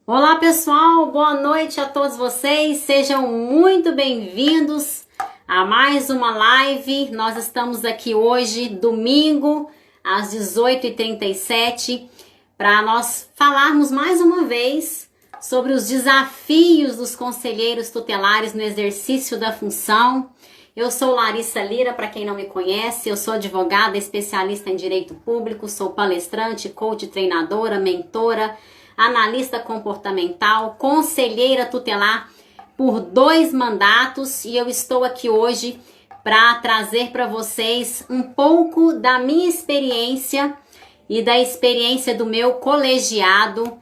Olá pessoal, boa noite a todos vocês, sejam muito bem-vindos a mais uma live. Nós estamos aqui hoje, domingo, às 18h37, para nós falarmos mais uma vez sobre os desafios dos conselheiros tutelares no exercício da função. Eu sou Larissa Lira, para quem não me conhece, eu sou advogada, especialista em direito público, sou palestrante, coach, treinadora, mentora, analista comportamental, conselheira tutelar por 2 mandatos e eu estou aqui hoje para trazer para vocês um pouco da minha experiência e da experiência do meu colegiado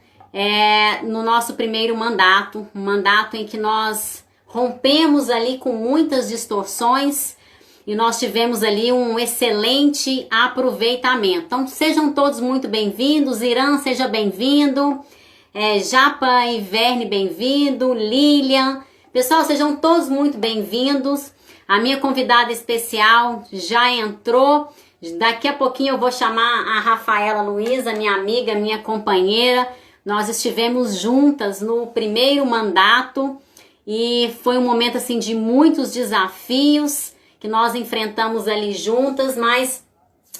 no nosso primeiro mandato, um mandato em que nós rompemos ali com muitas distorções e nós tivemos ali um excelente aproveitamento. Então sejam todos muito bem-vindos. Irã, seja bem-vindo. Japa e Verne, bem-vindo. Lilian. Pessoal, sejam todos muito bem-vindos. A minha convidada especial já entrou. Daqui a pouquinho eu vou chamar a Rafaela Luiza, minha amiga, minha companheira. Nós estivemos juntas no primeiro mandato e foi um momento assim de muitos desafios que nós enfrentamos ali juntas, mas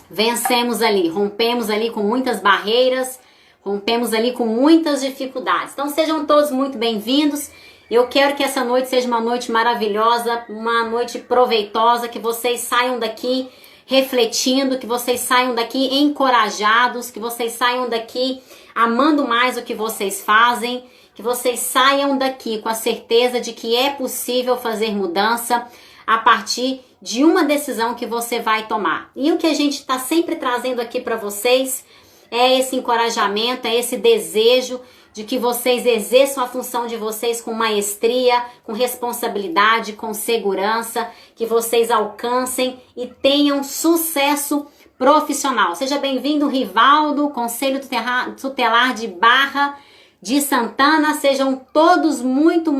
vencemos ali, rompemos ali com muitas barreiras, rompemos ali com muitas dificuldades. Então sejam todos muito bem-vindos. Eu quero que essa noite seja uma noite maravilhosa, uma noite proveitosa, que vocês saiam daqui refletindo, que vocês saiam daqui encorajados, que vocês saiam daqui amando mais o que vocês fazem, que vocês saiam daqui com a certeza de que é possível fazer mudança a partir de uma decisão que você vai tomar. E o que a gente está sempre trazendo aqui para vocês é esse encorajamento, é esse desejo de que vocês exerçam a função de vocês com maestria, com responsabilidade, com segurança, que vocês alcancem e tenham sucesso profissional. Seja bem-vindo, Rivaldo, Conselho Tutelar de Barra de Santana. Sejam todos muito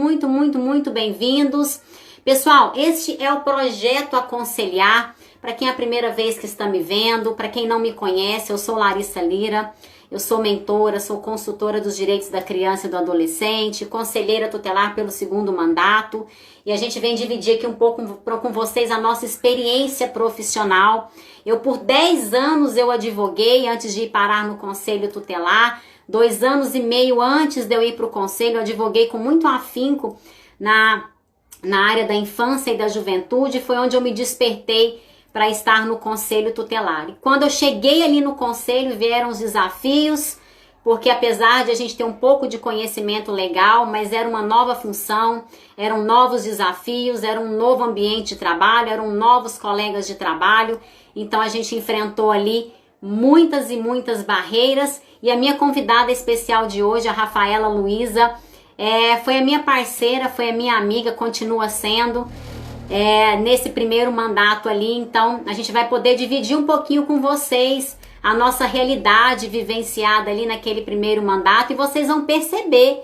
bem-vindos. Pessoal, este é o Projeto Aconselhar. Para quem é a primeira vez que está me vendo, para quem não me conhece, eu sou Larissa Lira, eu sou mentora, sou consultora dos direitos da criança e do adolescente, conselheira tutelar pelo 2º mandato, e a gente vem dividir aqui um pouco com vocês a nossa experiência profissional. Eu por 10 anos eu advoguei antes de ir parar no Conselho Tutelar, 2 anos e meio antes de eu ir para o Conselho, eu advoguei com muito afinco na área da infância e da juventude, foi onde eu me despertei para estar no Conselho Tutelar. E quando eu cheguei ali no Conselho, vieram os desafios, porque apesar de a gente ter um pouco de conhecimento legal, mas era uma nova função, eram novos desafios, era um novo ambiente de trabalho, eram novos colegas de trabalho, então a gente enfrentou ali muitas e muitas barreiras, e a minha convidada especial de hoje, a Rafaela Luiza, foi a minha parceira, foi a minha amiga, continua sendo, nesse primeiro mandato ali. Então a gente vai poder dividir um pouquinho com vocês a nossa realidade vivenciada ali naquele primeiro mandato, e vocês vão perceber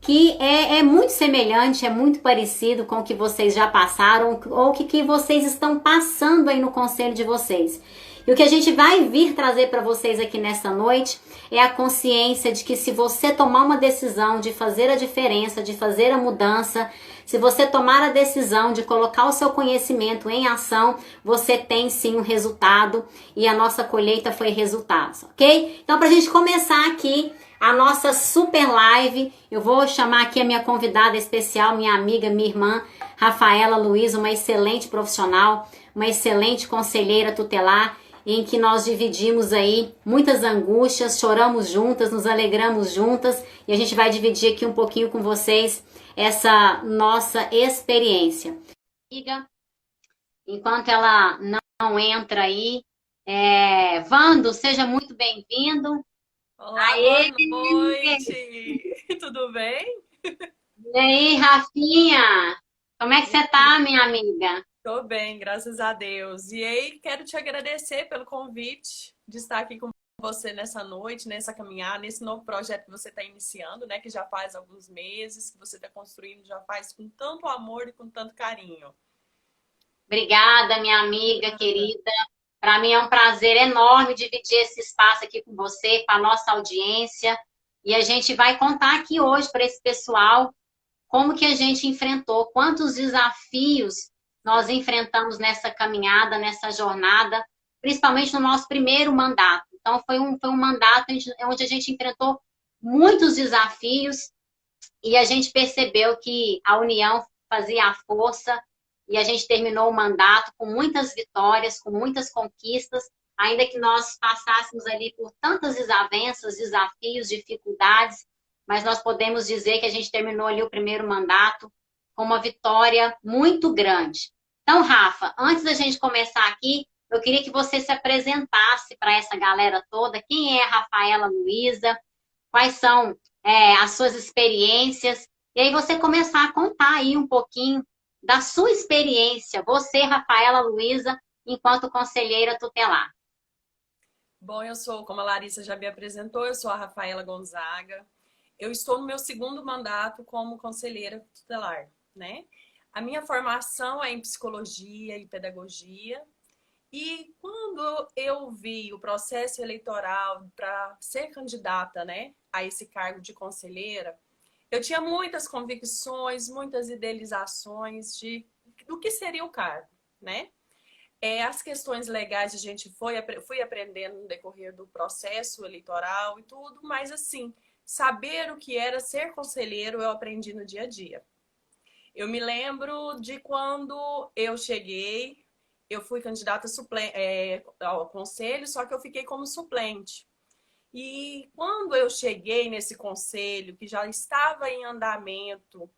que é muito semelhante, é muito parecido com o que vocês já passaram ou o que vocês estão passando aí no conselho de vocês. E o que a gente vai vir trazer para vocês aqui nessa noite é a consciência de que se você tomar uma decisão de fazer a diferença, de fazer a mudança, se você tomar a decisão de colocar o seu conhecimento em ação, você tem sim um resultado, e a nossa colheita foi resultados, ok? Então, para a gente começar aqui a nossa super live, eu vou chamar aqui a minha convidada especial, minha amiga, minha irmã, Rafaela Luiza, uma excelente profissional, uma excelente conselheira tutelar, em que nós dividimos aí muitas angústias, choramos juntas, nos alegramos juntas, e a gente vai dividir aqui um pouquinho com vocês essa nossa experiência. Enquanto ela não entra aí, Vando, seja muito bem-vindo. Olá, boa noite! Tudo bem? E aí, Rafinha, como é que você tá, minha amiga? Tô bem, graças a Deus. E aí, quero te agradecer pelo convite de estar aqui com você nessa noite, nessa caminhada, nesse novo projeto que você está iniciando, né? Que já faz alguns meses, que você está construindo, já faz com tanto amor e com tanto carinho. Obrigada, minha amiga querida. Para mim é um prazer enorme dividir esse espaço aqui com você, com a nossa audiência. E a gente vai contar aqui hoje para esse pessoal como que a gente enfrentou, quantos desafios nós enfrentamos nessa caminhada, nessa jornada, principalmente no nosso primeiro mandato. Então, foi um mandato onde a gente enfrentou muitos desafios e a gente percebeu que a união fazia a força e a gente terminou o mandato com muitas vitórias, com muitas conquistas, ainda que nós passássemos ali por tantas desavenças, desafios, dificuldades, mas nós podemos dizer que a gente terminou ali o primeiro mandato com uma vitória muito grande. Então, Rafa, antes da gente começar aqui, eu queria que você se apresentasse para essa galera toda. Quem é a Rafaela Luiza? Quais são as suas experiências? E aí você começar a contar aí um pouquinho da sua experiência, você, Rafaela Luiza, enquanto conselheira tutelar. Bom, eu sou, como a Larissa já me apresentou, eu sou a Rafaela Gonzaga. Eu estou no meu segundo mandato como conselheira tutelar, né? A minha formação é em psicologia e pedagogia. E quando eu vi o processo eleitoral para ser candidata, né, a esse cargo de conselheira, eu tinha muitas convicções, muitas idealizações do que seria o cargo, né? As questões legais a gente fui aprendendo no decorrer do processo eleitoral e tudo, mas assim, saber o que era ser conselheiro eu aprendi no dia a dia. Eu me lembro de quando eu cheguei, eu fui candidata ao conselho, só que eu fiquei como suplente. E quando eu cheguei nesse conselho, que já estava em andamento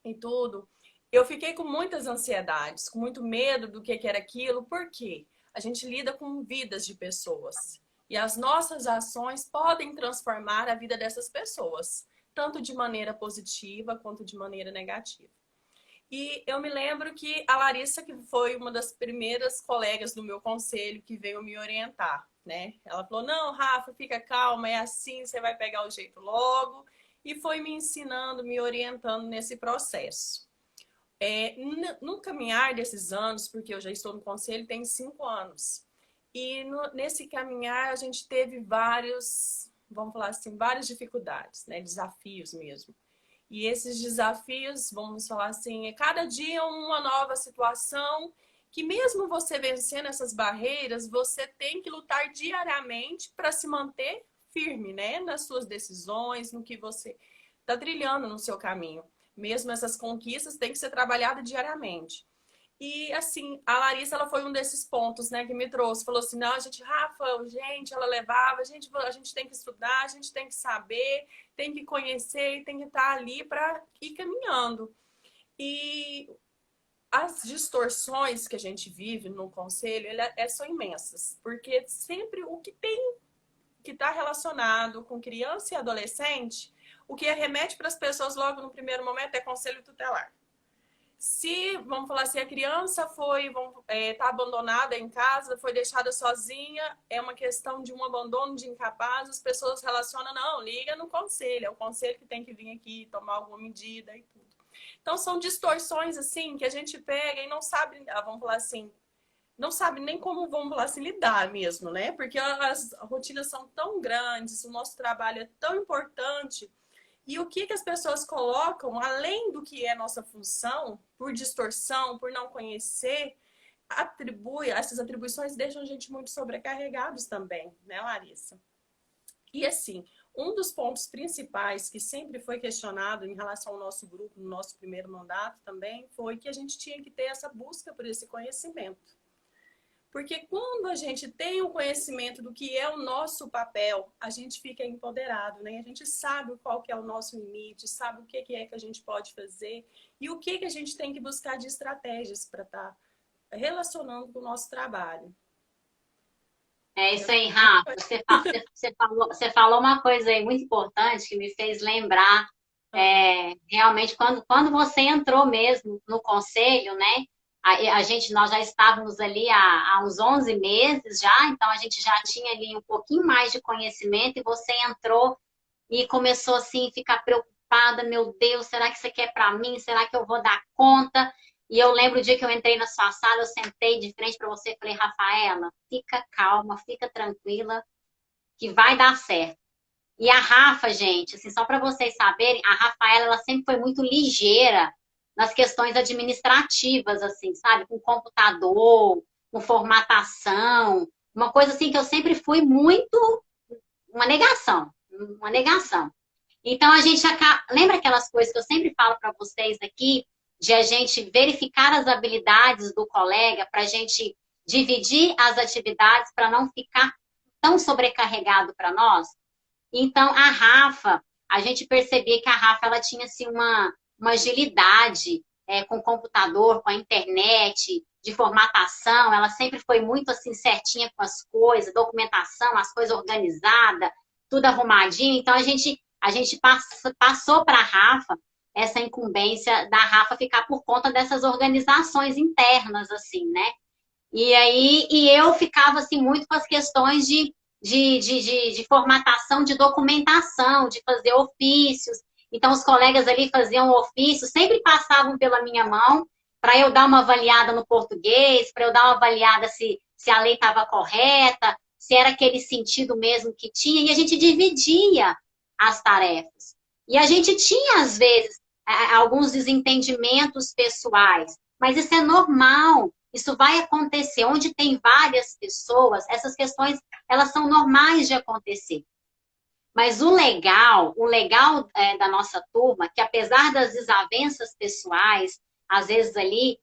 e tudo, eu fiquei com muitas ansiedades, com muito medo do que era aquilo, porque a gente lida com vidas de pessoas. E as nossas ações podem transformar a vida dessas pessoas, tanto de maneira positiva quanto de maneira negativa. E eu me lembro que a Larissa, que foi uma das primeiras colegas do meu conselho, que veio me orientar, né? Ela falou, não, Rafa, fica calma, é assim, você vai pegar o jeito logo. E foi me ensinando, me orientando nesse processo. No caminhar desses anos, porque eu já estou no conselho, tem 5 anos. E nesse caminhar a gente teve vamos falar assim, várias dificuldades, né? Desafios mesmo. E esses desafios, vamos falar assim, cada dia uma nova situação, que mesmo você vencendo essas barreiras, você tem que lutar diariamente para se manter firme, né? Nas suas decisões, no que você está trilhando no seu caminho. Mesmo essas conquistas têm que ser trabalhadas diariamente. E assim, a Larissa, ela foi um desses pontos, né, que me trouxe. Falou assim, não, Rafa, gente, ela levava, a gente tem que estudar, a gente tem que saber, tem que conhecer, tem que estar ali para ir caminhando. E as distorções que a gente vive no conselho, são imensas, porque sempre o que tem que está relacionado com criança e adolescente, o que remete para as pessoas logo no primeiro momento é conselho tutelar. Se, vamos falar assim, a criança tá abandonada em casa, foi deixada sozinha, é uma questão de um abandono de incapaz, as pessoas relacionam, não, liga no conselho, é o conselho que tem que vir aqui tomar alguma medida e tudo. Então são distorções assim que a gente pega e não sabe, vamos falar assim, não sabe nem como, vamos falar assim, lidar mesmo, né? Porque as rotinas são tão grandes, o nosso trabalho é tão importante. E o que as pessoas colocam, além do que é nossa função, por distorção, por não conhecer, essas atribuições deixam a gente muito sobrecarregados também, né, Larissa? E assim, um dos pontos principais que sempre foi questionado em relação ao nosso grupo, no nosso primeiro mandato também, foi que a gente tinha que ter essa busca por esse conhecimento. Porque quando a gente tem o conhecimento do que é o nosso papel, a gente fica empoderado, né? A gente sabe qual que é o nosso limite, sabe o que é que a gente pode fazer e o que a gente tem que buscar de estratégias para estar relacionando com o nosso trabalho. É isso aí, Rafa. Você falou uma coisa aí muito importante que me fez lembrar, realmente, quando você entrou mesmo no conselho, né? Nós já estávamos ali há uns 11 meses já, então a gente já tinha ali um pouquinho mais de conhecimento e você entrou e começou assim a ficar preocupada, meu Deus, será que isso aqui é para mim? Será que eu vou dar conta? E eu lembro o dia que eu entrei na sua sala, eu sentei de frente para você e falei, Rafaela, fica calma, fica tranquila, que vai dar certo. E a Rafa, gente, assim, só para vocês saberem, a Rafaela, ela sempre foi muito ligeira nas questões administrativas, assim, sabe? Com computador, com formatação, uma coisa assim que eu sempre fui muito uma negação, uma negação. Então a gente acaba, lembra aquelas coisas que eu sempre falo para vocês aqui, de a gente verificar as habilidades do colega para a gente dividir as atividades para não ficar tão sobrecarregado para nós? Então, a Rafa, a gente percebia que a Rafa ela tinha assim, uma agilidade com o computador, com a internet, de formatação. Ela sempre foi muito assim certinha com as coisas, documentação, as coisas organizadas, tudo arrumadinho. Então, a gente passou para a Rafa essa incumbência da Rafa ficar por conta dessas organizações internas, assim, né? E eu ficava assim muito com as questões de formatação, de documentação, de fazer ofícios. Então, os colegas ali faziam ofício, sempre passavam pela minha mão para eu dar uma avaliada no português, para eu dar uma avaliada se a lei estava correta, se era aquele sentido mesmo que tinha, e a gente dividia as tarefas. E a gente tinha, às vezes, alguns desentendimentos pessoais, mas isso é normal, isso vai acontecer. Onde tem várias pessoas, essas questões elas são normais de acontecer. Mas o legal da nossa turma, que apesar das desavenças pessoais, às vezes ali,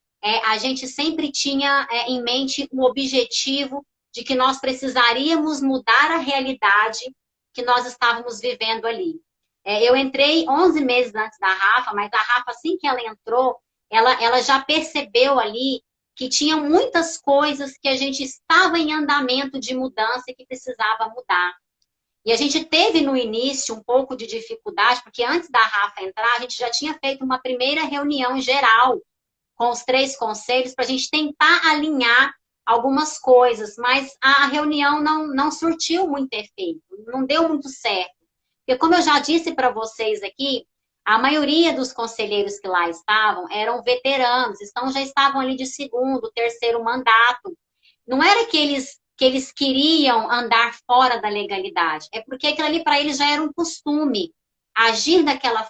a gente sempre tinha em mente o objetivo de que nós precisaríamos mudar a realidade que nós estávamos vivendo ali. Eu entrei 11 meses antes da Rafa, mas a Rafa, assim que ela entrou, ela já percebeu ali que tinham muitas coisas que a gente estava em andamento de mudança e que precisava mudar. E a gente teve no início um pouco de dificuldade, porque antes da Rafa entrar, a gente já tinha feito uma primeira reunião geral com os 3 conselhos para a gente tentar alinhar algumas coisas, mas a reunião não surtiu muito efeito, não deu muito certo. Porque como eu já disse para vocês aqui, a maioria dos conselheiros que lá estavam eram veteranos, então já estavam ali de segundo, terceiro mandato. Não era que eles queriam andar fora da legalidade, é porque aquilo ali para eles já era um costume. Agir daquela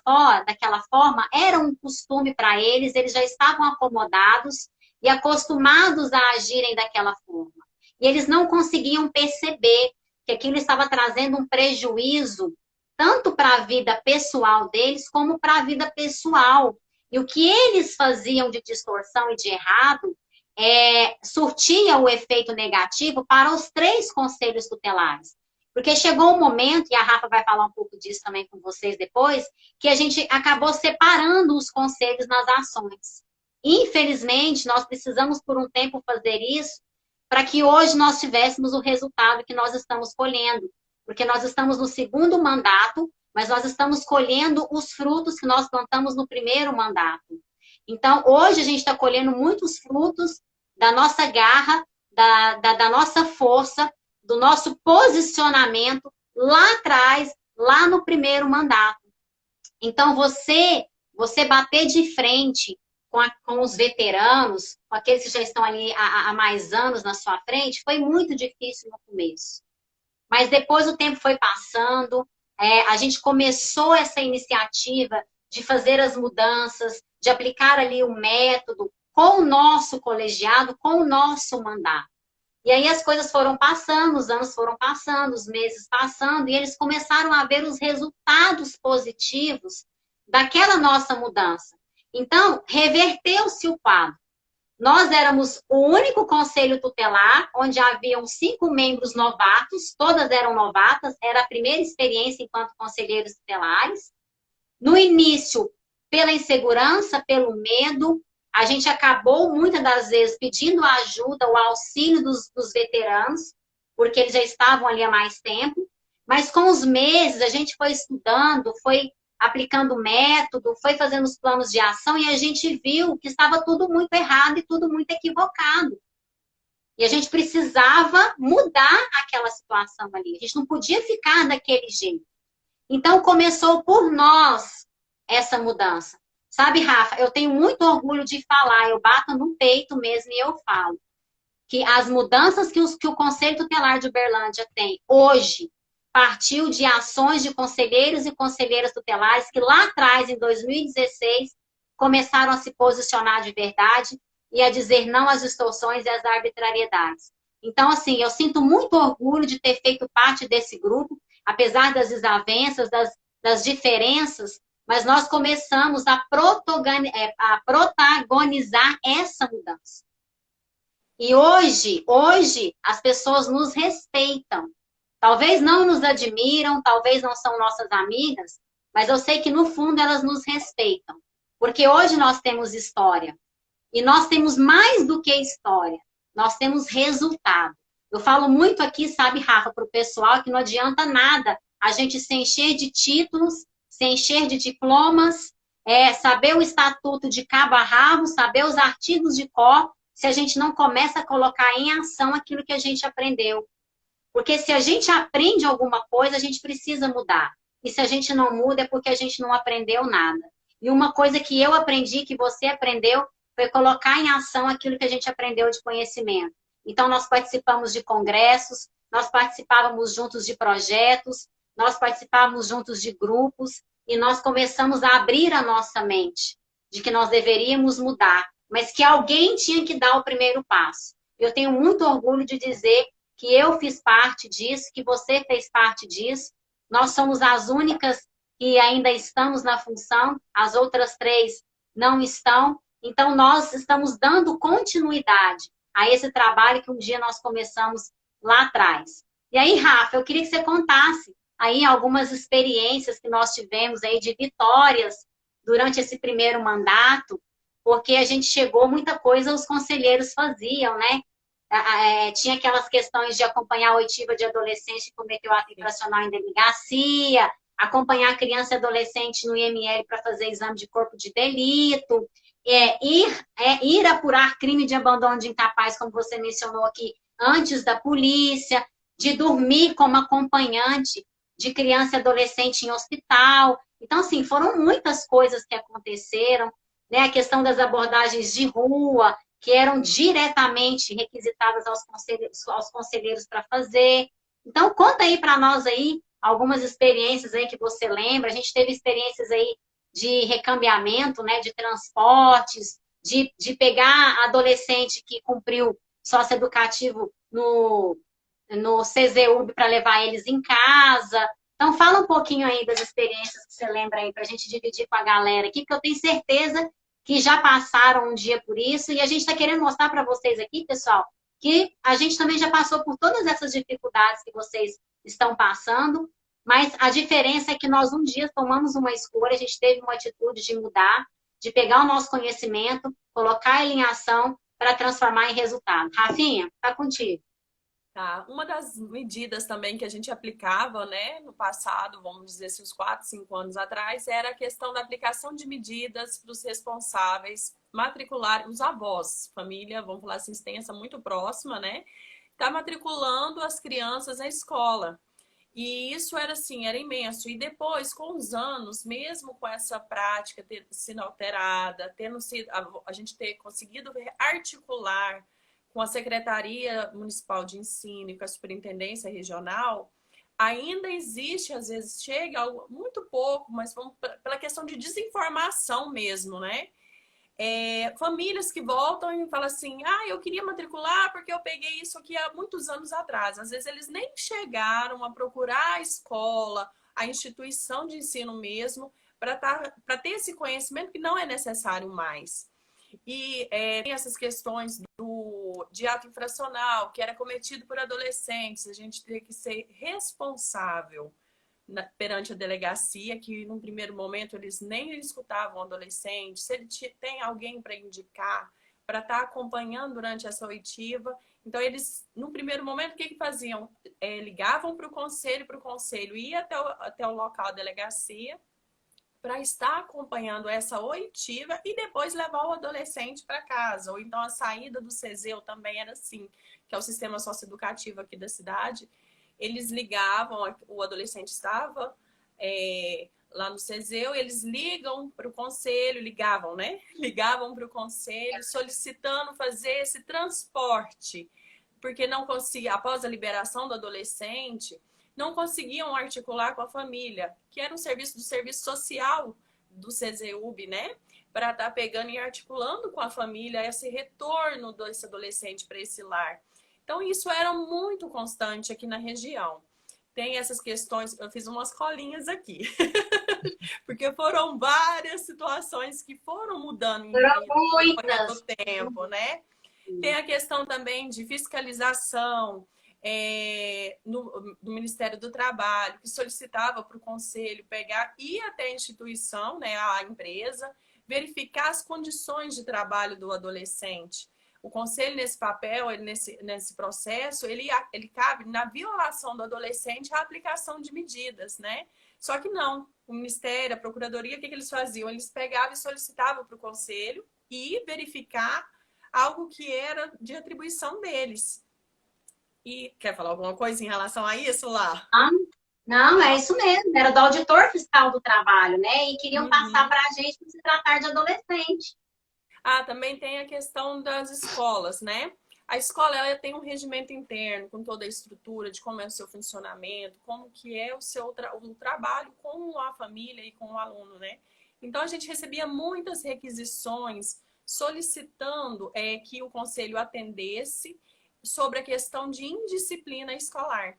forma era um costume para eles, eles já estavam acomodados e acostumados a agirem daquela forma. E eles não conseguiam perceber que aquilo estava trazendo um prejuízo tanto para a vida pessoal deles, como para a vida pessoal. E o que eles faziam de distorção e de errado surtia o efeito negativo para os 3 conselhos tutelares. Porque chegou um momento, e a Rafa vai falar um pouco disso também com vocês depois, que a gente acabou separando os conselhos nas ações. Infelizmente, nós precisamos por um tempo fazer isso para que hoje nós tivéssemos o resultado que nós estamos colhendo. Porque nós estamos no segundo mandato, mas nós estamos colhendo os frutos que nós plantamos no primeiro mandato. Então, hoje a gente está colhendo muitos frutos da nossa garra, da nossa força, do nosso posicionamento lá atrás, lá no primeiro mandato. Então, você bater de frente com os veteranos, com aqueles que já estão ali há mais anos na sua frente, foi muito difícil no começo. Mas depois o tempo foi passando, a gente começou essa iniciativa de fazer as mudanças, de aplicar ali o método com o nosso colegiado, com o nosso mandato. E aí as coisas foram passando, os anos foram passando, os meses passando, e eles começaram a ver os resultados positivos daquela nossa mudança. Então, reverteu-se o quadro. Nós éramos o único conselho tutelar, onde haviam 5 membros novatos, todas eram novatas, era a primeira experiência enquanto conselheiros tutelares. No início, pela insegurança, pelo medo, a gente acabou muitas das vezes pedindo a ajuda, o auxílio dos veteranos, porque eles já estavam ali há mais tempo. Mas com os meses, a gente foi estudando, foi aplicando método, foi fazendo os planos de ação e a gente viu que estava tudo muito errado e tudo muito equivocado. E a gente precisava mudar aquela situação ali. A gente não podia ficar daquele jeito. Então, começou por nós essa mudança. Sabe, Rafa, eu tenho muito orgulho de falar, eu bato no peito mesmo e eu falo que as mudanças que o Conselho Tutelar de Uberlândia tem hoje, partiu de ações de conselheiros e conselheiras tutelares que lá atrás, em 2016, começaram a se posicionar de verdade e a dizer não às distorções e às arbitrariedades. Então, assim, eu sinto muito orgulho de ter feito parte desse grupo, apesar das desavenças, das diferenças, mas nós começamos a protagonizar essa mudança. E hoje as pessoas nos respeitam. Talvez não nos admiram, talvez não são nossas amigas, mas eu sei que no fundo elas nos respeitam. Porque hoje nós temos história. E nós temos mais do que história. Nós temos resultado. Eu falo muito aqui, sabe, Rafa, para o pessoal que não adianta nada a gente se encher de títulos, se encher de diplomas, saber o estatuto de cabo a rabo, saber os artigos de cor, se a gente não começa a colocar em ação aquilo que a gente aprendeu. Porque se a gente aprende alguma coisa, a gente precisa mudar. E se a gente não muda, é porque a gente não aprendeu nada. E uma coisa que eu aprendi, que você aprendeu, foi colocar em ação aquilo que a gente aprendeu de conhecimento. Então, nós participamos de congressos, nós participávamos juntos de projetos, nós participávamos juntos de grupos, e nós começamos a abrir a nossa mente de que nós deveríamos mudar, mas que alguém tinha que dar o primeiro passo. Eu tenho muito orgulho de dizer que eu fiz parte disso, que você fez parte disso. Nós somos as únicas que ainda estamos na função, as outras 3 não estão. Então, nós estamos dando continuidade a esse trabalho que um dia nós começamos lá atrás. E aí, Rafa, eu queria que você contasse aí algumas experiências que nós tivemos aí de vitórias durante esse primeiro mandato, porque a gente chegou, muita coisa os conselheiros faziam, né? Tinha aquelas questões de acompanhar a oitiva de adolescente que cometeu ato infracional em delegacia, acompanhar criança e adolescente no IML para fazer exame de corpo de delito, ir apurar crime de abandono de incapaz, como você mencionou aqui, antes da polícia, de dormir como acompanhante de criança e adolescente em hospital. Então, assim, foram muitas coisas que aconteceram, né? A questão das abordagens de rua, que eram diretamente requisitadas aos conselheiros para fazer. Então, conta aí para nós aí algumas experiências aí que você lembra. A gente teve experiências aí de recambiamento, né, de transportes, de pegar adolescente que cumpriu socioeducativo no CZUB para levar eles em casa. Então, fala um pouquinho aí das experiências que você lembra aí para a gente dividir com a galera aqui, porque eu tenho certeza que já passaram um dia por isso, e a gente está querendo mostrar para vocês aqui, pessoal, que a gente também já passou por todas essas dificuldades que vocês estão passando, mas a diferença é que nós um dia tomamos uma escolha, a gente teve uma atitude de mudar, de pegar o nosso conhecimento, colocar ele em ação para transformar em resultado. Rafinha, tá contigo. Tá. Uma das medidas também que a gente aplicava, né, no passado, vamos dizer assim, uns 4, 5 anos atrás, era a questão da aplicação de medidas para os responsáveis matricular, os avós, família, vamos falar assim, extensa, muito próxima, né, tá matriculando as crianças na escola. E isso era assim, era imenso. E depois, com os anos, mesmo com essa prática ter sido alterada, tendo sido, a gente ter conseguido articular com a Secretaria Municipal de Ensino e com a Superintendência Regional, ainda existe, às vezes chega muito pouco, mas vamos pela questão de desinformação mesmo, né? Famílias que voltam e falam assim, eu queria matricular porque eu peguei isso aqui há muitos anos atrás. Às vezes eles nem chegaram a procurar a escola, a instituição de ensino mesmo, para ter esse conhecimento que não é necessário mais. E tem essas questões de ato infracional, que era cometido por adolescentes, a gente tem que ser responsável perante a delegacia, que num primeiro momento eles nem escutavam o adolescente, se ele tem alguém para indicar, para estar acompanhando durante essa oitiva. Então eles, num primeiro momento, o que faziam? Ligavam para o conselho ia até o local da delegacia, para estar acompanhando essa oitiva e depois levar o adolescente para casa. Ou então a saída do CESEU também era assim, que é o sistema socioeducativo aqui da cidade. Eles ligavam, o adolescente estava lá no CESEU, eles ligam para o conselho, ligavam para o conselho, solicitando fazer esse transporte, porque não conseguia, após a liberação do adolescente, não conseguiam articular com a família, que era um serviço do serviço social do CZUB, né? Para estar pegando e articulando com a família esse retorno desse adolescente para esse lar. Então, isso era muito constante aqui na região. Tem essas questões, eu fiz umas colinhas aqui, porque foram várias situações que foram mudando Foram no decorrer do muitas. tempo, né? Tem a questão também de fiscalização do Ministério do Trabalho, que solicitava para o conselho pegar, ir até a instituição, né, a empresa, verificar as condições de trabalho do adolescente. O conselho, nesse papel, nesse processo, ele cabe na violação do adolescente a aplicação de medidas, né? Só que não. O Ministério, a Procuradoria, o que eles faziam? Eles pegavam e solicitavam para o conselho e verificar algo que era de atribuição deles. E quer falar alguma coisa em relação a isso lá? Ah, não, é isso mesmo. Era do auditor fiscal do trabalho, né? E queriam passar Uhum. para a gente por se tratar de adolescente. Ah, também tem a questão das escolas, né? A escola ela tem um regimento interno com toda a estrutura de como é o seu funcionamento, como que é o trabalho com a família e com o aluno, né? Então a gente recebia muitas requisições solicitando que o conselho atendesse sobre a questão de indisciplina escolar.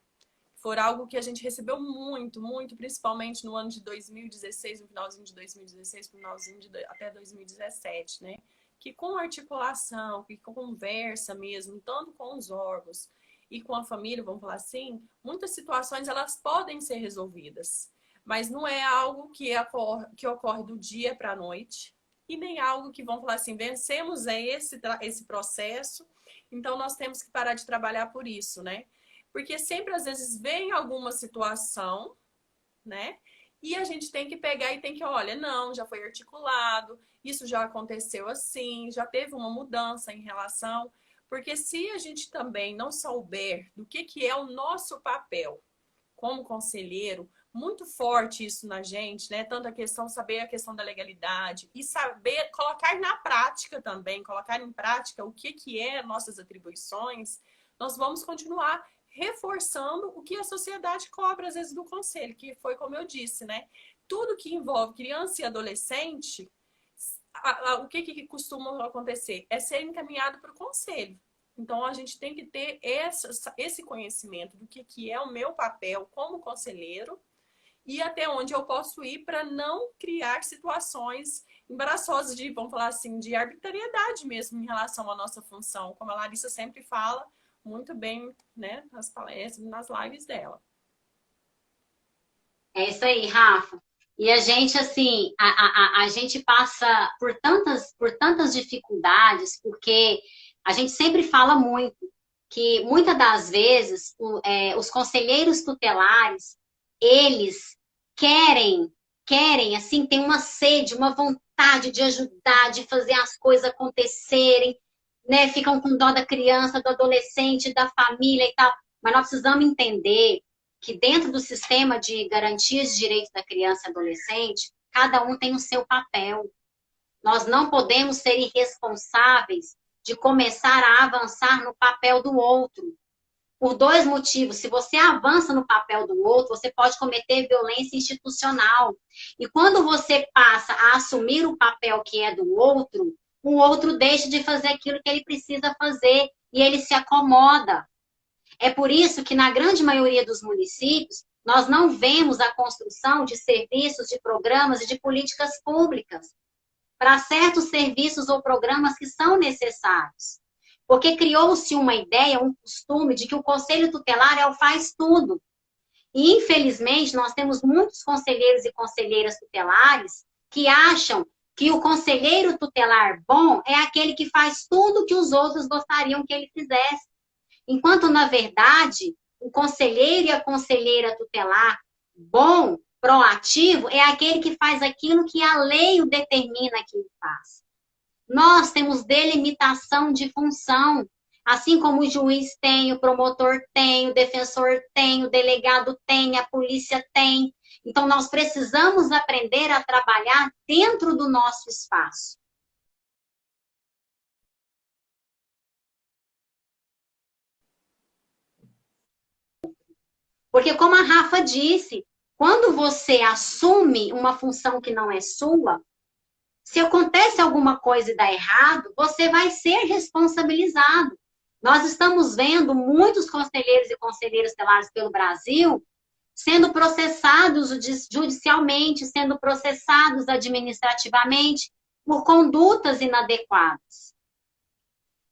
Foi algo que a gente recebeu muito, muito, principalmente no ano de 2016, no finalzinho de 2016, finalzinho até 2017, né? Que com articulação, que com conversa mesmo, tanto com os órgãos e com a família, vamos falar assim, muitas situações elas podem ser resolvidas, mas não é algo que ocorre do dia para a noite e nem algo que, vamos falar assim, vencemos esse processo, então nós temos que parar de trabalhar por isso, né? Porque sempre, às vezes, vem alguma situação, né? E a gente tem que pegar e tem que, olha, não, já foi articulado, isso já aconteceu assim, já teve uma mudança em relação. Porque se a gente também não souber do que é o nosso papel como conselheiro, muito forte isso na gente, né? Tanto a questão, saber a questão da legalidade e saber colocar na prática também, colocar em prática o que é nossas atribuições, nós vamos continuar reforçando o que a sociedade cobra, às vezes, do conselho, que foi como eu disse, né? Tudo que envolve criança e adolescente, o que costuma acontecer? É ser encaminhado para o conselho. Então, a gente tem que ter esse conhecimento do que é o meu papel como conselheiro e até onde eu posso ir para não criar situações embaraçosas de, vamos falar assim, de arbitrariedade mesmo em relação à nossa função, como a Larissa sempre fala muito bem, né, nas palestras, nas lives dela. É isso aí, Rafa. E a gente, assim, a gente passa por tantas dificuldades, porque a gente sempre fala muito que muitas das vezes os conselheiros tutelares, eles querem, assim, tem uma sede, uma vontade de ajudar, de fazer as coisas acontecerem, né? Ficam com dó da criança, do adolescente, da família e tal. Mas nós precisamos entender que dentro do sistema de garantias de direitos da criança e adolescente, cada um tem o seu papel. Nós não podemos ser irresponsáveis de começar a avançar no papel do outro. Por dois motivos. Se você avança no papel do outro, você pode cometer violência institucional. E quando você passa a assumir o papel que é do outro, o outro deixa de fazer aquilo que ele precisa fazer e ele se acomoda. É por isso que, na grande maioria dos municípios, nós não vemos a construção de serviços, de programas e de políticas públicas para certos serviços ou programas que são necessários. Porque criou-se uma ideia, um costume de que o conselho tutelar é o faz tudo. E, infelizmente, nós temos muitos conselheiros e conselheiras tutelares que acham que o conselheiro tutelar bom é aquele que faz tudo que os outros gostariam que ele fizesse. Enquanto, na verdade, o conselheiro e a conselheira tutelar bom, proativo, é aquele que faz aquilo que a lei o determina que ele faz. Nós temos delimitação de função, assim como o juiz tem, o promotor tem, o defensor tem, o delegado tem, a polícia tem. Então, nós precisamos aprender a trabalhar dentro do nosso espaço. Porque como a Rafa disse, quando você assume uma função que não é sua, se acontece alguma coisa e dá errado, você vai ser responsabilizado. Nós estamos vendo muitos conselheiros e conselheiras tutelares pelo Brasil sendo processados judicialmente, sendo processados administrativamente por condutas inadequadas.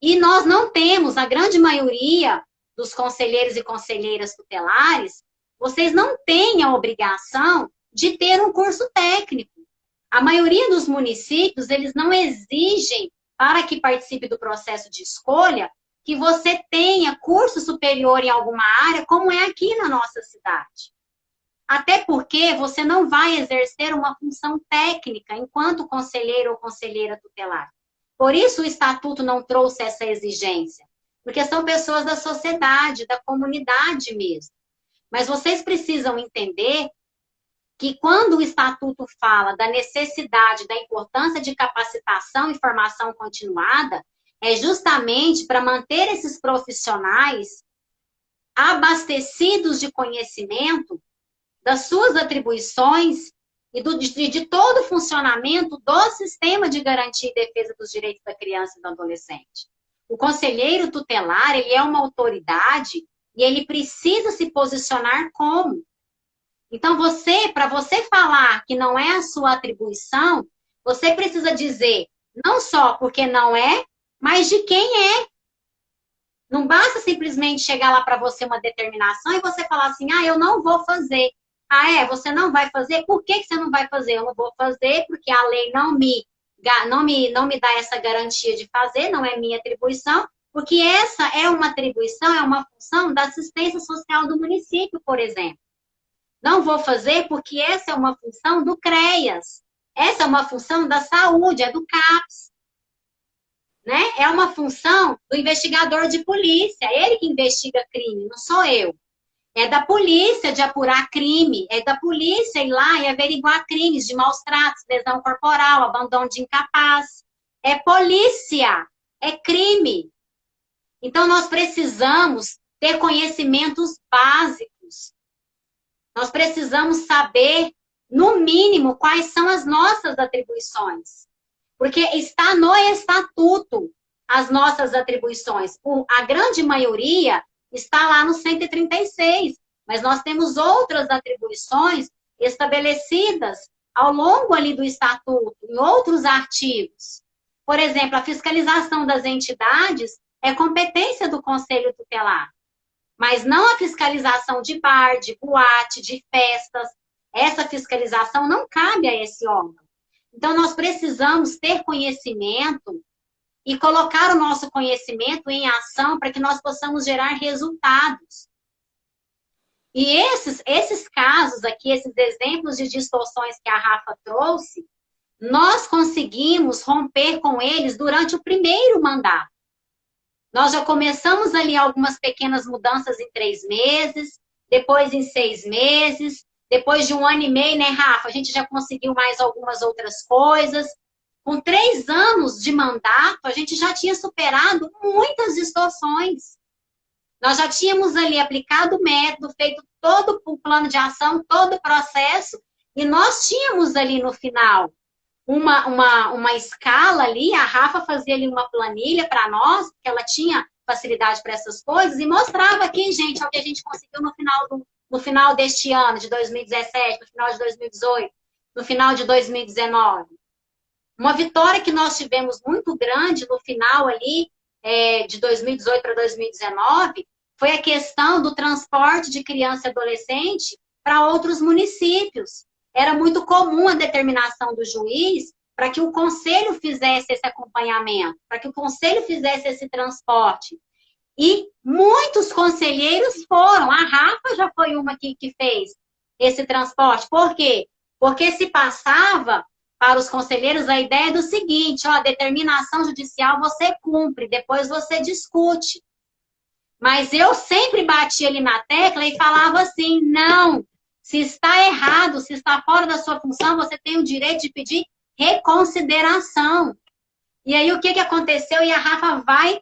E nós não temos, a grande maioria dos conselheiros e conselheiras tutelares, vocês não têm a obrigação de ter um curso técnico. A maioria dos municípios, eles não exigem, para que participe do processo de escolha, que você tenha curso superior em alguma área, como é aqui na nossa cidade. Até porque você não vai exercer uma função técnica enquanto conselheiro ou conselheira tutelar. Por isso o estatuto não trouxe essa exigência, porque são pessoas da sociedade, da comunidade mesmo. Mas vocês precisam entender que quando o estatuto fala da necessidade, da importância de capacitação e formação continuada, é justamente para manter esses profissionais abastecidos de conhecimento das suas atribuições e de todo o funcionamento do sistema de garantia e defesa dos direitos da criança e do adolescente. O conselheiro tutelar, ele é uma autoridade e ele precisa se posicionar como. Então, para você falar que não é a sua atribuição, você precisa dizer não só porque não é, mas de quem é. Não basta simplesmente chegar lá para você uma determinação e você falar assim, eu não vou fazer. Você não vai fazer? Por que você não vai fazer? Eu não vou fazer porque a lei não me dá essa garantia de fazer, não é minha atribuição, porque essa é uma atribuição, é uma função da assistência social do município, por exemplo. Não vou fazer porque essa é uma função do CREAS, essa é uma função da saúde, é do CAPS. Né? É uma função do investigador de polícia, ele que investiga crime, não sou eu. É da polícia de apurar crime, é da polícia ir lá e averiguar crimes de maus tratos, lesão corporal, abandono de incapaz. É polícia, é crime. Então, nós precisamos ter conhecimentos básicos. Nós precisamos saber, no mínimo, quais são as nossas atribuições. Porque está no estatuto as nossas atribuições. A grande maioria está lá no 136, mas nós temos outras atribuições estabelecidas ao longo ali do estatuto, em outros artigos. Por exemplo, a fiscalização das entidades é competência do Conselho Tutelar, mas não a fiscalização de bar, de boate, de festas. Essa fiscalização não cabe a esse órgão. Então, nós precisamos ter conhecimento e colocar o nosso conhecimento em ação para que nós possamos gerar resultados. E esses casos aqui, esses exemplos de distorções que a Rafa trouxe, nós conseguimos romper com eles durante o primeiro mandato. Nós já começamos ali algumas pequenas mudanças em 3 meses, depois em 6 meses, depois de 1 ano e meio, né, Rafa? A gente já conseguiu mais algumas outras coisas. Com 3 anos de mandato, a gente já tinha superado muitas distorções. Nós já tínhamos ali aplicado o método, feito todo o plano de ação, todo o processo, e nós tínhamos ali no final uma escala ali, a Rafa fazia ali uma planilha para nós, porque ela tinha facilidade para essas coisas, e mostrava aqui, gente, o que a gente conseguiu no final deste ano, de 2017, no final de 2018, no final de 2019. Uma vitória que nós tivemos muito grande no final ali, de 2018 para 2019, foi a questão do transporte de criança e adolescente para outros municípios. Era muito comum a determinação do juiz para que o conselho fizesse esse acompanhamento, para que o conselho fizesse esse transporte. E muitos conselheiros foram. A Rafa já foi uma que fez esse transporte. Por quê? Porque se passava para os conselheiros a ideia do seguinte, a determinação judicial você cumpre, depois você discute. Mas eu sempre batia ali na tecla e falava assim, não, se está errado, se está fora da sua função, você tem o direito de pedir reconsideração. E aí o que aconteceu? E a Rafa vai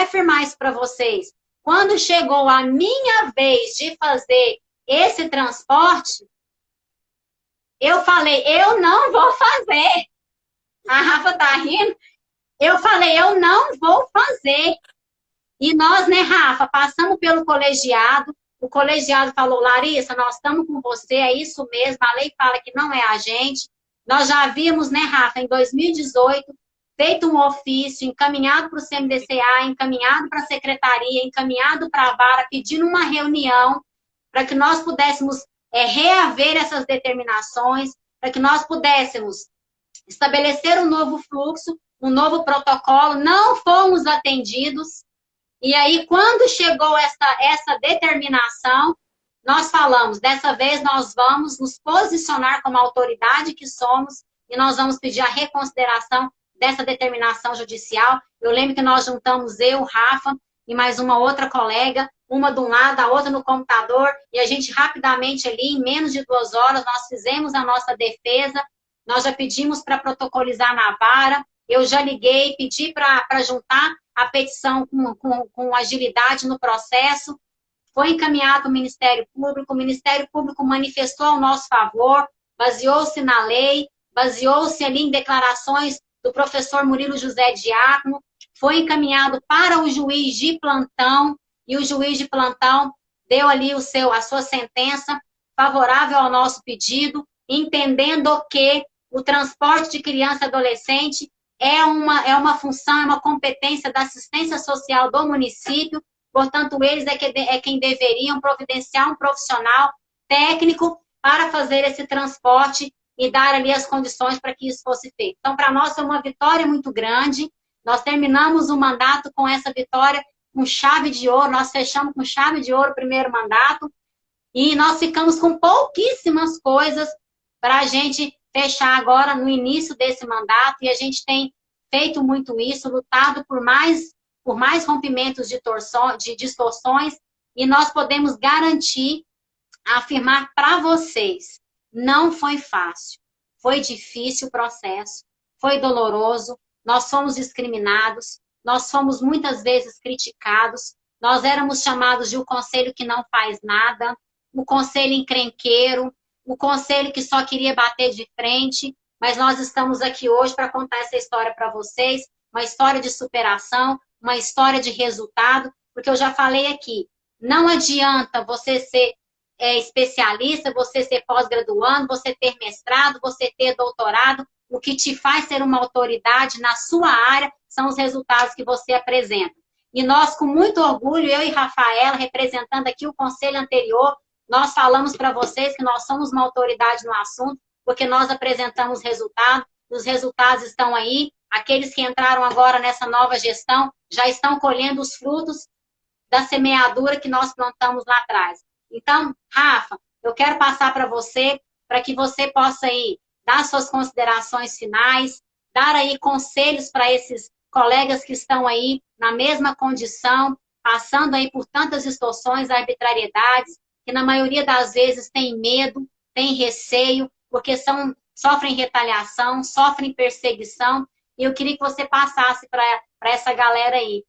afirmar isso para vocês. Quando chegou a minha vez de fazer esse transporte, eu falei, eu não vou fazer. A Rafa tá rindo. Eu falei, eu não vou fazer. E nós, né, Rafa, passamos pelo colegiado. O colegiado falou, Larissa, nós estamos com você, é isso mesmo. A lei fala que não é a gente. Nós já havíamos, né, Rafa, em 2018, feito um ofício, encaminhado para o CMDCA, encaminhado para a secretaria, encaminhado para a vara, pedindo uma reunião para que nós pudéssemos reaver essas determinações, para que nós pudéssemos estabelecer um novo fluxo, um novo protocolo. Não fomos atendidos. E aí, quando chegou essa determinação, nós falamos, dessa vez nós vamos nos posicionar como autoridade que somos e nós vamos pedir a reconsideração dessa determinação judicial. Eu lembro que nós juntamos eu, Rafa, e mais uma outra colega, uma de um lado, a outra no computador, e a gente rapidamente ali, em menos de 2 horas, nós fizemos a nossa defesa, nós já pedimos para protocolizar na vara, eu já liguei, pedi para juntar a petição com agilidade no processo, foi encaminhado para o Ministério Público manifestou ao nosso favor, baseou-se na lei, baseou-se ali em declarações do professor Murilo José Diácono, foi encaminhado para o juiz de plantão, e o juiz de plantão deu ali a sua sentença favorável ao nosso pedido, entendendo que o transporte de criança e adolescente é uma função, é uma competência da assistência social do município, portanto, eles é quem deveriam providenciar um profissional técnico para fazer esse transporte e dar ali as condições para que isso fosse feito. Então, para nós é uma vitória muito grande, nós terminamos o mandato com essa vitória com chave de ouro, nós fechamos com chave de ouro o primeiro mandato, e nós ficamos com pouquíssimas coisas para a gente fechar agora no início desse mandato, e a gente tem feito muito isso, lutado por mais rompimentos de distorções, e nós podemos garantir, afirmar para vocês, não foi fácil, foi difícil o processo, foi doloroso, nós fomos discriminados, nós fomos muitas vezes criticados, nós éramos chamados de o conselho que não faz nada, o conselho encrenqueiro, o conselho que só queria bater de frente, mas nós estamos aqui hoje para contar essa história para vocês, uma história de superação, uma história de resultado, porque eu já falei aqui, não adianta você ser especialista, você ser pós-graduando, você ter mestrado, você ter doutorado, o que te faz ser uma autoridade na sua área são os resultados que você apresenta. E nós, com muito orgulho, eu e Rafaela, representando aqui o conselho anterior, nós falamos para vocês que nós somos uma autoridade no assunto, porque nós apresentamos resultados, os resultados estão aí, aqueles que entraram agora nessa nova gestão já estão colhendo os frutos da semeadura que nós plantamos lá atrás. Então, Rafa, eu quero passar para você, para que você possa aí dar suas considerações finais, dar aí conselhos para esses colegas que estão aí na mesma condição, passando aí por tantas distorções, arbitrariedades, que na maioria das vezes têm medo, têm receio, porque sofrem retaliação, sofrem perseguição, e eu queria que você passasse para essa galera aí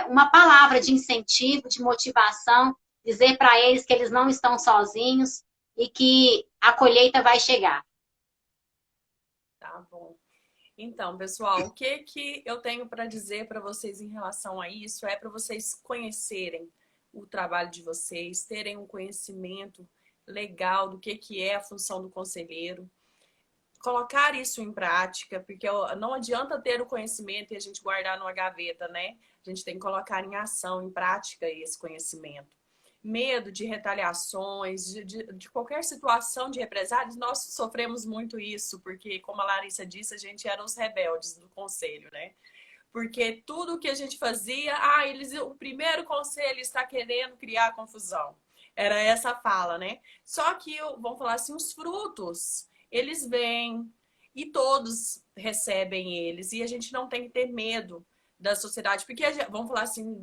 uma palavra de incentivo, de motivação, dizer para eles que eles não estão sozinhos e que a colheita vai chegar. Tá bom. Então, pessoal, o que eu tenho para dizer para vocês em relação a isso é para vocês conhecerem o trabalho de vocês, terem um conhecimento legal do que é a função do conselheiro, colocar isso em prática, porque não adianta ter o conhecimento e a gente guardar numa gaveta, né? A gente tem que colocar em ação, em prática esse conhecimento. Medo de retaliações, de qualquer situação de represálias, nós sofremos muito isso, porque, como a Larissa disse, a gente era os rebeldes do conselho, né? Porque tudo que a gente fazia, o primeiro conselho está querendo criar confusão. Era essa a fala, né? Só que, vamos falar assim, os frutos, eles vêm e todos recebem eles. E a gente não tem que ter medo da sociedade, porque vamos falar assim,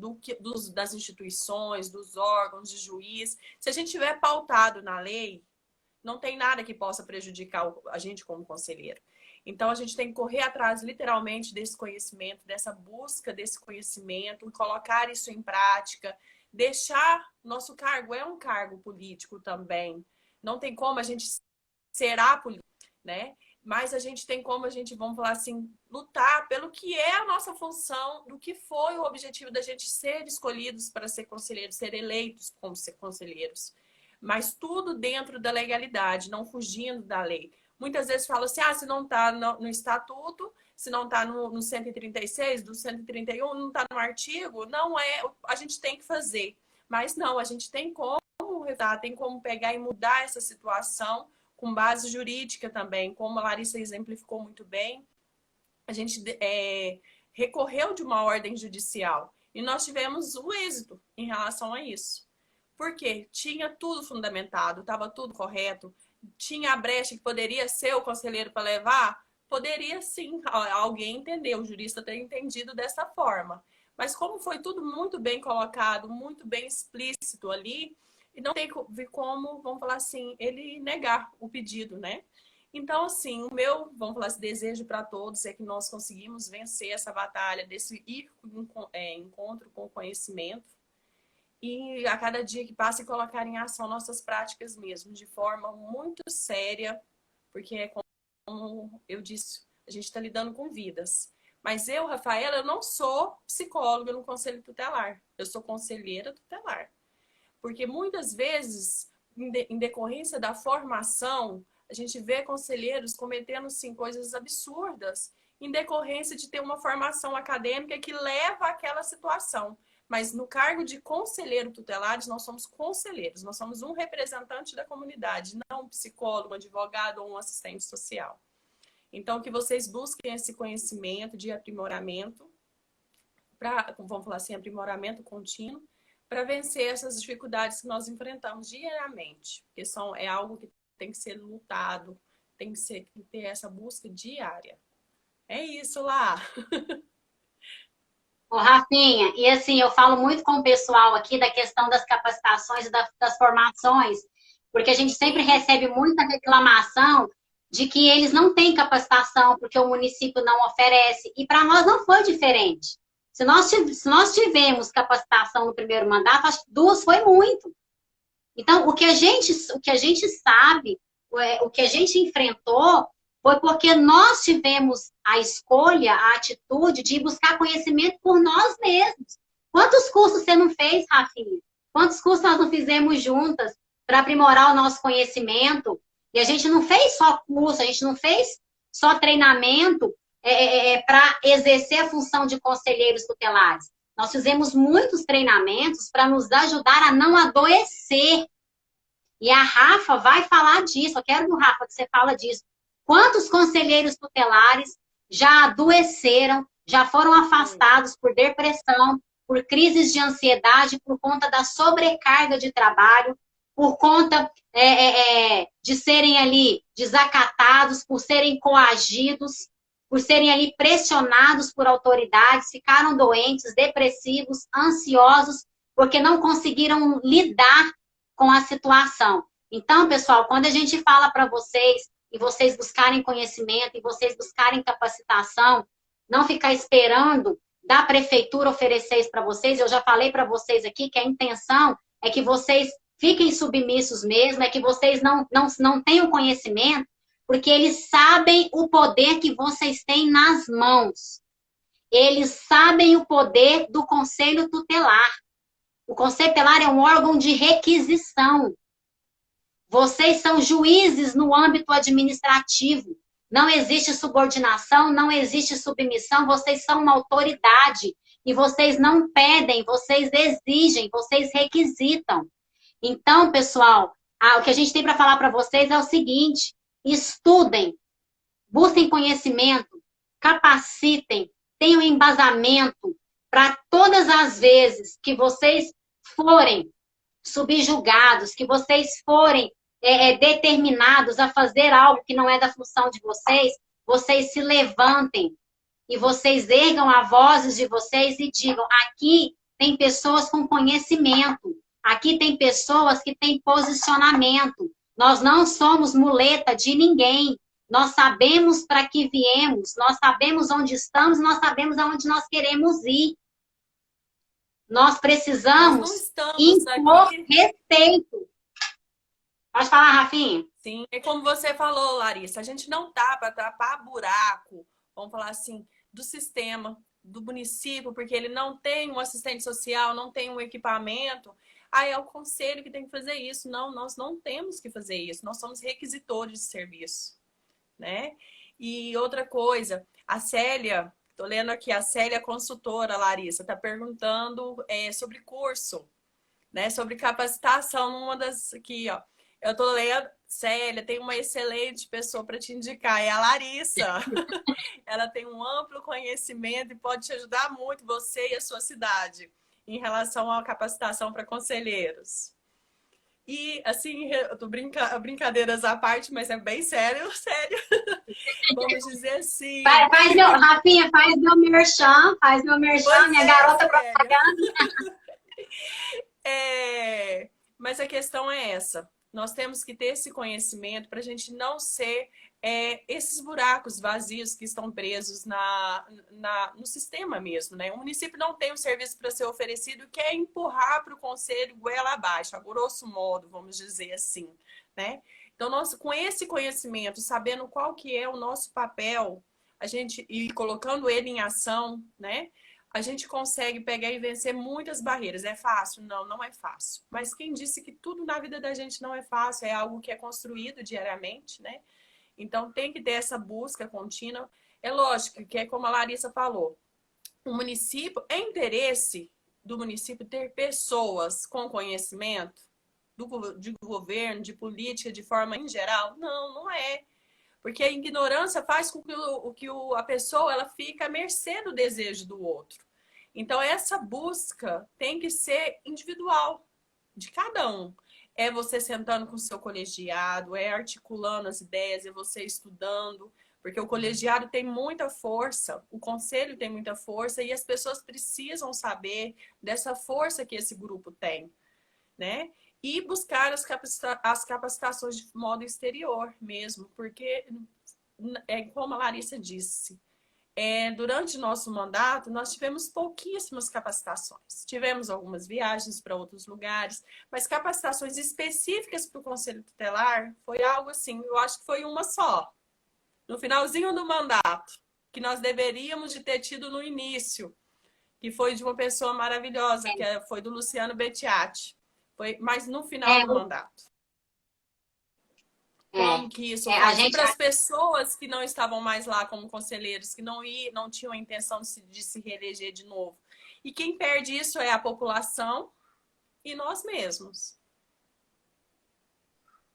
das instituições, dos órgãos de juiz. Se a gente tiver pautado na lei, não tem nada que possa prejudicar a gente como conselheiro. Então, a gente tem que correr atrás, literalmente, desse conhecimento, dessa busca desse conhecimento, colocar isso em prática, deixar nosso cargo é um cargo político também. Não tem como a gente será político, né? Mas a gente tem como a gente, vamos falar assim, lutar pelo que é a nossa função, do que foi o objetivo da gente ser escolhidos para ser conselheiros, ser eleitos como ser conselheiros. Mas tudo dentro da legalidade, não fugindo da lei. Muitas vezes falam assim, se não está no estatuto, se não está no 136, do 131, não está no artigo, não é, a gente tem que fazer. Mas não, a gente tem como pegar e mudar essa situação com base jurídica também, como a Larissa exemplificou muito bem. A gente recorreu de uma ordem judicial e nós tivemos o êxito em relação a isso. Porque tinha tudo fundamentado, estava tudo correto, tinha a brecha que poderia ser o conselheiro para levar? Poderia sim, alguém entendeu, o jurista ter entendido dessa forma. Mas como foi tudo muito bem colocado, muito bem explícito ali, e não tem como, vamos falar assim, ele negar o pedido, né? Então, assim, o meu, vamos falar assim, desejo para todos é que nós conseguimos vencer essa batalha desse encontro com o conhecimento e a cada dia que passa e colocar em ação nossas práticas mesmo, de forma muito séria, porque é como eu disse, a gente está lidando com vidas. Mas eu, Rafaela, eu não sou psicóloga no Conselho Tutelar, eu sou conselheira tutelar. Porque muitas vezes, em decorrência da formação, a gente vê conselheiros cometendo sim, coisas absurdas em decorrência de ter uma formação acadêmica que leva àquela situação. Mas no cargo de conselheiro tutelares, nós somos conselheiros, nós somos um representante da comunidade, não um psicólogo, um advogado ou um assistente social. Então, que vocês busquem esse conhecimento de aprimoramento, vamos falar assim, aprimoramento contínuo, para vencer essas dificuldades que nós enfrentamos diariamente, porque é algo que tem que ser lutado, tem que ter essa busca diária. É isso lá. Ô, Rafinha, e assim, eu falo muito com o pessoal aqui da questão das capacitações e das formações, porque a gente sempre recebe muita reclamação de que eles não têm capacitação, porque o município não oferece, e para nós não foi diferente. Se nós tivemos capacitação no primeiro mandato, acho que 2 foi muito. Então, o que a gente sabe, o que a gente enfrentou, foi porque nós tivemos a escolha, a atitude de buscar conhecimento por nós mesmos. Quantos cursos você não fez, Rafinha? Quantos cursos nós não fizemos juntas para aprimorar o nosso conhecimento? E a gente não fez só curso, a gente não fez só treinamento para exercer a função de conselheiros tutelares. Nós fizemos muitos treinamentos para nos ajudar a não adoecer. E a Rafa vai falar disso. Eu quero, Rafa, que você fala disso. Quantos conselheiros tutelares já adoeceram, já foram afastados por depressão, por crises de ansiedade, por conta da sobrecarga de trabalho, por conta de serem ali desacatados, por serem coagidos, por serem ali pressionados por autoridades, ficaram doentes, depressivos, ansiosos, porque não conseguiram lidar com a situação. Então, pessoal, quando a gente fala para vocês, e vocês buscarem conhecimento, e vocês buscarem capacitação, não ficar esperando da prefeitura oferecer isso para vocês, eu já falei para vocês aqui que a intenção é que vocês fiquem submissos mesmo, é que vocês não tenham conhecimento, porque eles sabem o poder que vocês têm nas mãos. Eles sabem o poder do Conselho Tutelar. O Conselho Tutelar é um órgão de requisição. Vocês são juízes no âmbito administrativo. Não existe subordinação, não existe submissão, vocês são uma autoridade. E vocês não pedem, vocês exigem, vocês requisitam. Então, pessoal, o que a gente tem para falar para vocês é o seguinte: estudem, busquem conhecimento, capacitem, tenham embasamento para todas as vezes que vocês forem subjugados, que vocês forem determinados a fazer algo que não é da função de vocês, vocês se levantem e vocês ergam a vozes de vocês e digam: aqui tem pessoas com conhecimento, aqui tem pessoas que têm posicionamento, nós não somos muleta de ninguém, nós sabemos para que viemos, nós sabemos onde estamos, nós sabemos aonde nós queremos ir. Nós Nós não precisamos estamos impor aqui. respeito. Pode falar, Rafinha? Sim, é como você falou, Larissa, a gente não tá para tapar buraco, vamos falar assim, do sistema, do município, porque ele não tem um assistente social, não tem um equipamento. Aí é o conselho que tem que fazer isso. Não, nós não temos que fazer isso. Nós somos requisitores de serviço, né? E outra coisa, a Célia, tô lendo aqui, a Célia consultora, Larissa, tá perguntando sobre curso, né? Sobre capacitação numa das aqui, ó. Eu tô lendo, Célia, tem uma excelente pessoa para te indicar, é a Larissa. Ela tem um amplo conhecimento e pode te ajudar muito, você e a sua cidade, em relação à capacitação para conselheiros. E, assim, eu tô brincadeiras à parte, mas é bem sério, sério. Vamos dizer assim. Faz meu, Rafinha, faz meu merchan, Pois minha é, garota Célia. propaganda. Mas a questão é essa. Nós temos que ter esse conhecimento para a gente não ser esses buracos vazios que estão presos no sistema mesmo, né? O município não tem um serviço para ser oferecido, quer empurrar para o conselho goela abaixo, a grosso modo, vamos dizer assim, né? Então, nós, com esse conhecimento, sabendo qual que é o nosso papel, a gente e colocando ele em ação, né? A gente consegue pegar e vencer muitas barreiras. É fácil? Não, não é fácil. Mas quem disse que tudo na vida da gente não é fácil? É algo que é construído diariamente, né? Então tem que ter essa busca contínua. É lógico que é como a Larissa falou, o município, é interesse do município ter pessoas com conhecimento de governo, de política, de forma em geral? Não, não é. Porque a ignorância faz com que a pessoa ela fique à mercê do desejo do outro. Então, essa busca tem que ser individual, de cada um. É você sentando com o seu colegiado, é articulando as ideias, é você estudando, porque o colegiado tem muita força, o conselho tem muita força e as pessoas precisam saber dessa força que esse grupo tem, né? E buscar as capacitações de modo exterior mesmo, porque é como a Larissa disse, durante nosso mandato, nós tivemos pouquíssimas capacitações. Tivemos algumas viagens para outros lugares, mas capacitações específicas para o Conselho Tutelar foi algo assim, eu acho que foi uma só, no finalzinho do mandato, que nós deveríamos de ter tido no início, que foi de uma pessoa maravilhosa, foi do Luciano Bettiati. Mas no final É, do mandato. é, Como que isso a faz? E gente, para as pessoas que não estavam mais lá como conselheiros, que não tinham a intenção de se reeleger de novo. E quem perde isso é a população e nós mesmos.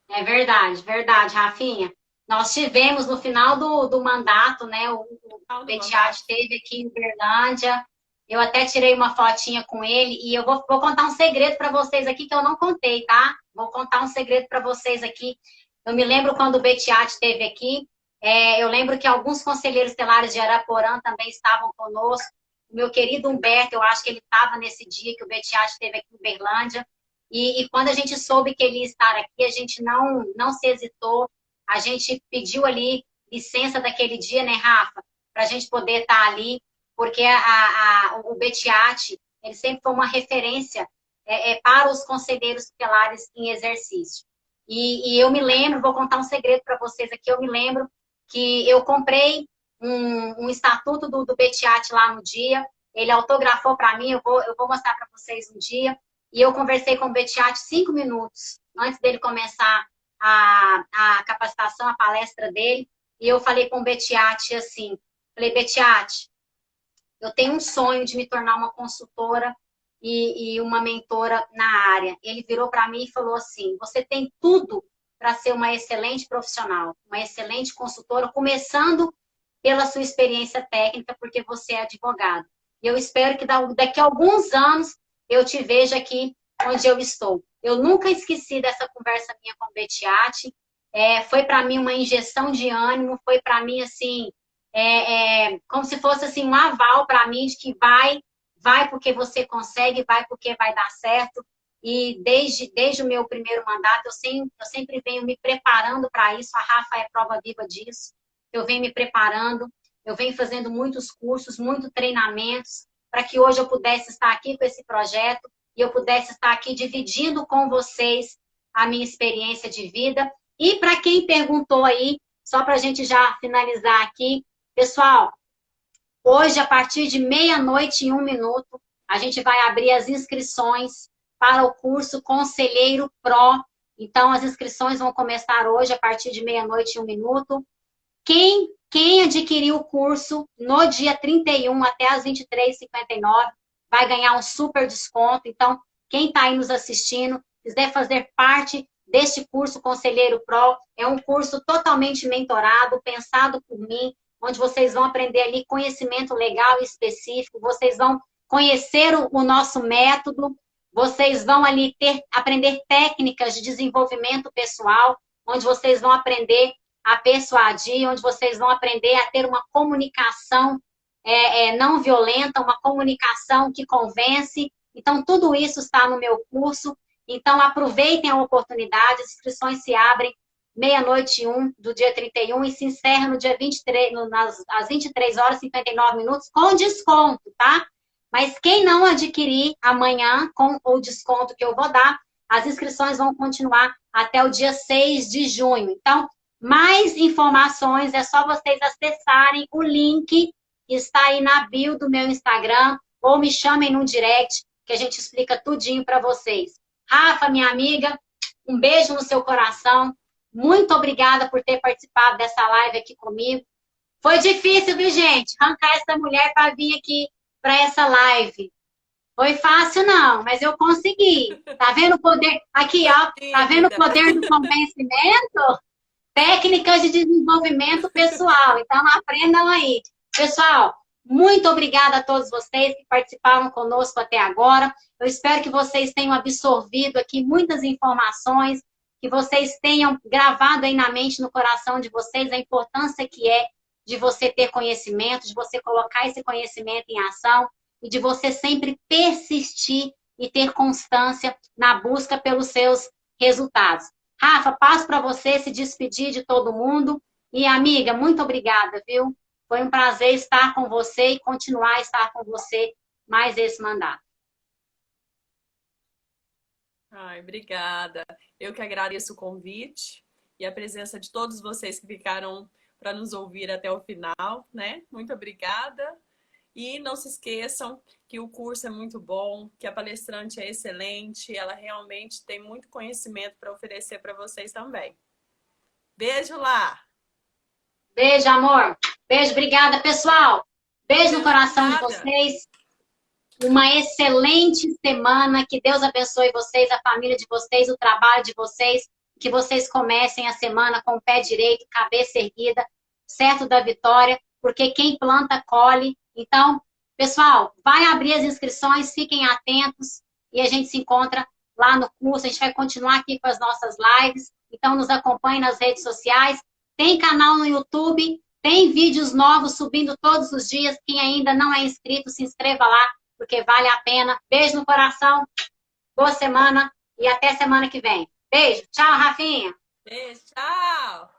é verdade, verdade, Rafinha. Nós tivemos no final do mandato, né? O Final do Betiat mandato. esteve aqui em Uberlândia. Eu até tirei uma fotinha com ele e eu vou contar um segredo para vocês aqui que eu não contei, tá? Vou contar um segredo para vocês aqui. Eu me lembro quando o Betiat esteve aqui. Eu lembro que alguns conselheiros telares de Araporã também estavam conosco. O meu querido Humberto, eu acho que ele estava nesse dia que o Betiat esteve aqui em Uberlândia. E quando a gente soube que ele ia estar aqui, a gente não se hesitou. A gente pediu ali licença daquele dia, né, Rafa? Para a gente poder estar ali, porque o Betiati, ele sempre foi uma referência para os conselheiros tutelares em exercício. E eu me lembro, vou contar um segredo para vocês aqui, eu me lembro que eu comprei um estatuto do Betiati lá no dia, ele autografou para mim, eu vou mostrar para vocês um dia, e eu conversei com o Betiati 5 minutos antes dele começar a capacitação, a palestra dele, e eu falei com o Betiati assim, falei, Betiati, eu tenho um sonho de me tornar uma consultora e uma mentora na área. Ele virou para mim e falou assim, você tem tudo para ser uma excelente profissional, uma excelente consultora, começando pela sua experiência técnica, porque você é advogado. E eu espero que daqui a alguns anos eu te veja aqui onde eu estou. Eu nunca esqueci dessa conversa minha com o Betiati. Foi para mim uma injeção de ânimo, foi para mim assim, como se fosse assim um aval para mim de que vai porque você consegue, vai porque vai dar certo. E desde o meu primeiro mandato, eu sempre venho me preparando para isso. A Rafa é prova viva disso. Eu venho me preparando, eu venho fazendo muitos cursos, muitos treinamentos. para que hoje eu pudesse estar aqui com esse projeto e eu pudesse estar aqui dividindo com vocês a minha experiência de vida. E para quem perguntou aí, só para a gente já finalizar aqui, pessoal, hoje, a partir de 00h01, a gente vai abrir as inscrições para o curso Conselheiro Pro. Então, as inscrições vão começar hoje, a partir de 00h01. Quem adquirir o curso no dia 31 até as 23h59 vai ganhar um super desconto. Então, quem está aí nos assistindo, quiser fazer parte deste curso Conselheiro Pro, é um curso totalmente mentorado, pensado por mim, onde vocês vão aprender ali conhecimento legal e específico, vocês vão conhecer o nosso método, vocês vão ali aprender técnicas de desenvolvimento pessoal, onde vocês vão aprender a persuadir, onde vocês vão aprender a ter uma comunicação não violenta, uma comunicação que convence. Então, tudo isso está no meu curso. Então, aproveitem a oportunidade, as inscrições se abrem 00h01 do dia 31 e se encerra no dia 23, às 23h59, com desconto, tá? Mas quem não adquirir amanhã, com o desconto que eu vou dar, as inscrições vão continuar até o dia 6 de junho. Então, mais informações é só vocês acessarem o link que está aí na bio do meu Instagram, ou me chamem no direct, que a gente explica tudinho para vocês. Rafa, minha amiga, um beijo no seu coração. Muito obrigada por ter participado dessa live aqui comigo. Foi difícil, viu, gente? Arrancar essa mulher para vir aqui para essa live. Foi fácil, não, mas eu consegui. Tá vendo o poder? Aqui, ó. Tá vendo o poder do convencimento? Técnicas de desenvolvimento pessoal. Então, aprendam aí. Pessoal, muito obrigada a todos vocês que participaram conosco até agora. Eu espero que vocês tenham absorvido aqui muitas informações, que vocês tenham gravado aí na mente, no coração de vocês, a importância que é de você ter conhecimento, de você colocar esse conhecimento em ação e de você sempre persistir e ter constância na busca pelos seus resultados. Rafa, passo para você se despedir de todo mundo. E, amiga, muito obrigada, viu? Foi um prazer estar com você e continuar a estar com você mais esse mandato. Ai, obrigada. Eu que agradeço o convite e a presença de todos vocês que ficaram para nos ouvir até o final, né? Muito obrigada. E não se esqueçam que o curso é muito bom, que a palestrante é excelente, ela realmente tem muito conhecimento para oferecer para vocês também. Beijo lá! Beijo, amor! Beijo, obrigada, pessoal! Beijo no coração de vocês. Uma excelente semana. Que Deus abençoe vocês, a família de vocês, o trabalho de vocês. Que vocês comecem a semana com o pé direito, cabeça erguida, certo da vitória, porque quem planta, colhe. Então, pessoal, vai abrir as inscrições, fiquem atentos e a gente se encontra lá no curso. A gente vai continuar aqui com as nossas lives. Então, nos acompanhe nas redes sociais. Tem canal no YouTube, tem vídeos novos subindo todos os dias. Quem ainda não é inscrito, se inscreva lá, porque vale a pena. Beijo no coração, boa semana e até semana que vem. Beijo, tchau, Rafinha. Beijo, tchau.